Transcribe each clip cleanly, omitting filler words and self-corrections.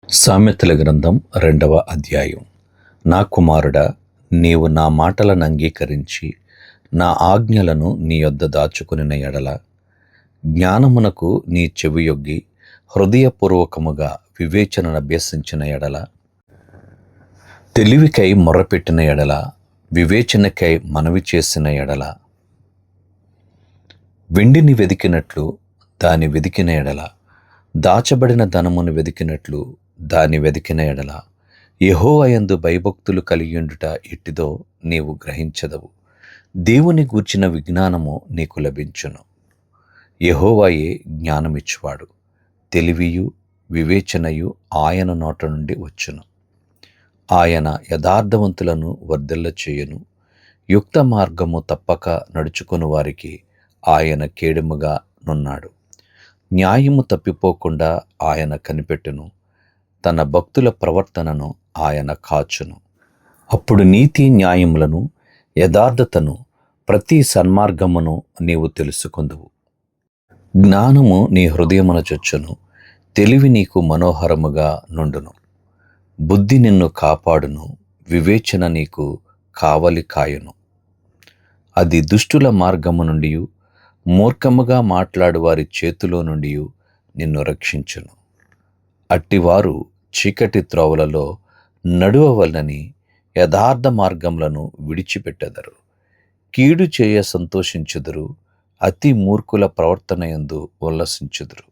సామెతల గ్రంథం 2వ అధ్యాయం. నా కుమారుడా, నీవు నా మాటలను అంగీకరించి నా ఆజ్ఞలను నీ యొద్ద దాచుకొనిన ఎడల, జ్ఞానమునకు నీ చెవియొగ్గి హృదయపూర్వకముగా వివేచనను అభ్యసించిన ఎడల, తెలివికై మొర్రపెట్టిన ఎడల, వివేచనకై మనవి చేసిన ఎడల, వెండిని వెదికినట్లు దాని వెదికిన ఎడల, దాచబడిన ధనమును వెదికినట్లు దాని వెదికిన ఎడల, యెహోవా యందు భయభక్తులు కలిగియుండుట ఎట్టిదో నీవు గ్రహించదవు. దేవుని గూర్చిన విజ్ఞానము నీకు లభించును. యెహోవాయే జ్ఞానమిచ్చువాడు. తెలివియు వివేచనయు ఆయన నోట నుండి వచ్చును. ఆయన యథార్థవంతులను వర్ధిల్ల చేయును. యుక్త మార్గము తప్పక నడుచుకుని వారికి ఆయన కేడెముగా నున్నాడు. న్యాయము తప్పిపోకుండా ఆయన కనిపెట్టును. తన భక్తుల ప్రవర్తనను ఆయన కాచును. అప్పుడు నీతి న్యాయములను, యథార్థతను, ప్రతి సన్మార్గమును నీవు తెలుసుకొందువు. జ్ఞానము నీ హృదయమున చొచ్చును. తెలివి నీకు మనోహరముగా నుండును. బుద్ధి నిన్ను కాపాడును. వివేచన నీకు కావలి కాయును. అది దుష్టుల మార్గము నుండి, మూర్ఖముగా మాట్లాడు వారి చేతిలో నుండి నిన్ను రక్షించును. అట్టివారు చీకటి త్రోవలలో నడువవలనని యథార్థ మార్గములను విడిచిపెట్టెదరు. కీడు చేయ సంతోషించుదురు. అతి మూర్ఖుల ప్రవర్తన యందు ఉల్లసించుదురు.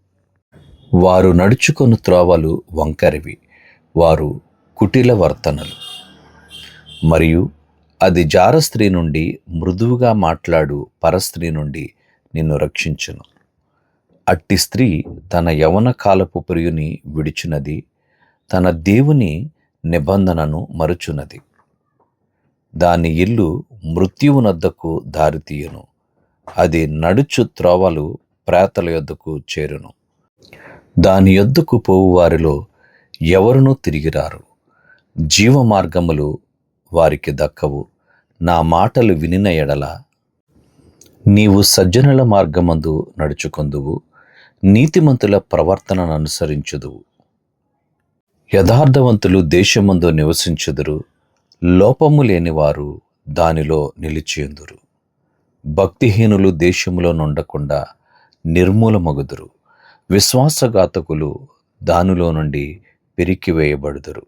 వారు నడుచుకొను త్రోవలు వంకరివి. వారు కుటిల వర్తనలు. మరియు అది జార స్త్రీ నుండి, మృదువుగా మాట్లాడు పరస్త్రీ నుండి నిన్ను రక్షించును. అట్టి స్త్రీ తన యవ్వన కాలపు ప్రియుని విడిచునది, తన దేవుని నిబంధనను మరుచున్నది. దాని ఇల్లు మృత్యువునొద్దకు దారితీయును. అది నడుచు త్రోవలు ప్రేతల యొద్దకు చేరును. దాని యొద్దకు పోవు వారిలో ఎవరునూ తిరిగిరారు. జీవ మార్గములు వారికి దక్కవు. నా మాటలు వినిన ఎడల నీవు సజ్జనుల మార్గమందు నడుచుకొందువు. నీతిమంతుల ప్రవర్తనను అనుసరించుదువు. యథార్థవంతులు దేశమందు నివసించుదురు. లోపము లేనివారు దానిలో నిలిచియుందురు. భక్తిహీనులు దేశములో నుండకుండా నిర్మూలమగుదురు. విశ్వాసఘాతకులు దానిలో నుండి పెరికివేయబడుదురు.